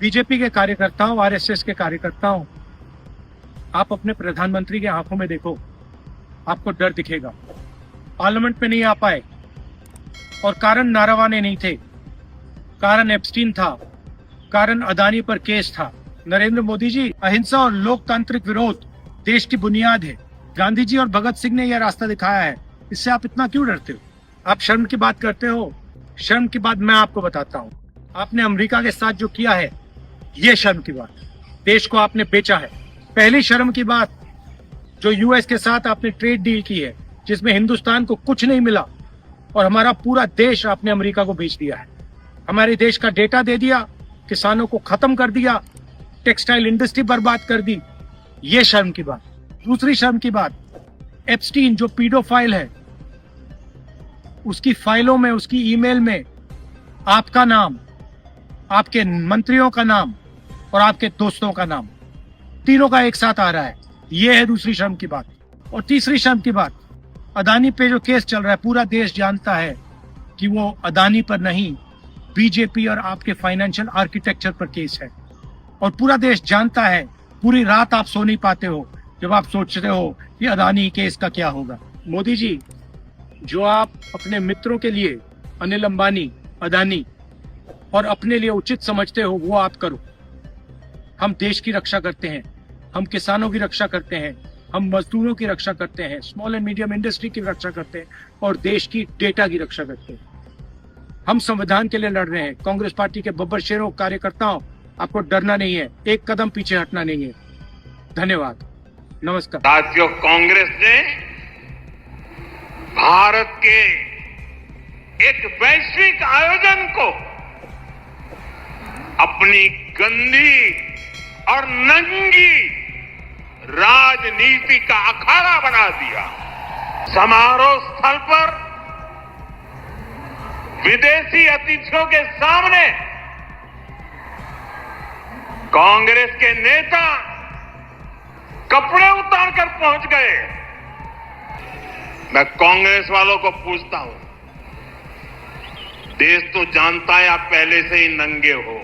BJP के कार्यकर्ताओं, RSS के कार्यकर्ताओं, आप अपने प्रधानमंत्री के आंखों में देखो, आपको डर दिखेगा। पार्लियामेंट में नहीं आ पाए और कारण नारावाने नहीं थे, कारण एप्स्टीन था, कारण अदानी पर केस था। नरेंद्र मोदी जी, अहिंसा और लोकतांत्रिक विरोध देश की बुनियाद है। गांधी जी और भगत सिंह ने यह रास्ता दिखाया है, इससे आप इतना क्यों डरते हो? आप शर्म की बात करते हो। शर्म की बात मैं आपको बताता हूँ। आपने अमेरिका के साथ जो किया है, ये शर्म की बात। देश को आपने बेचा है। पहली शर्म की बात, जो यूएस के साथ आपने ट्रेड डील की है, जिसमें हिंदुस्तान को कुछ नहीं मिला और हमारा पूरा देश आपने अमेरिका को बेच दिया है। हमारे देश का डेटा दे दिया, किसानों को खत्म कर दिया, टेक्सटाइल इंडस्ट्री बर्बाद कर दी। ये शर्म की बात। दूसरी शर्म की बात, एप्स्टीन जो पीडोफाइल है, उसकी फाइलों में, उसकी ईमेल में आपका नाम, आपके मंत्रियों का नाम और आपके दोस्तों का नाम, तीनों का एक साथ आ रहा है। यह है दूसरी शर्म की बात। और तीसरी शर्म की बात, अदानी पे जो केस चल रहा है, पूरा देश जानता है कि वो अदानी पर नहीं, बीजेपी और आपके फाइनेंशियल आर्किटेक्चर पर केस है। और पूरा देश जानता है, पूरी रात आप सो नहीं पाते हो जब आप सोचते हो कि अदानी केस का क्या होगा। मोदी जी, जो आप अपने मित्रों के लिए, अनिल अंबानी, अदानी, और अपने लिए उचित समझते हो, वो आप करो। हम देश की रक्षा करते हैं, हम किसानों की रक्षा करते हैं, हम मजदूरों की रक्षा करते हैं, स्मॉल एंड मीडियम इंडस्ट्री की रक्षा करते हैं और देश की डेटा की रक्षा करते हैं। हम संविधान के लिए लड़ रहे हैं। कांग्रेस पार्टी के बब्बर शेरों, कार्यकर्ताओं, आपको डरना नहीं है, एक कदम पीछे हटना नहीं है। धन्यवाद, नमस्कार। साथियों, कांग्रेस ने भारत के एक वैश्विक आयोजन को अपनी गंदी और नंगी राजनीति का अखाड़ा बना दिया। समारोह स्थल पर विदेशी अतिथियों के सामने कांग्रेस के नेता कपड़े उतारकर पहुंच गए। मैं कांग्रेस वालों को पूछता हूं, देश तो जानता है आप पहले से ही नंगे हो,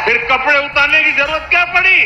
फिर कपड़े उतारने की जरूरत क्या पड़ी?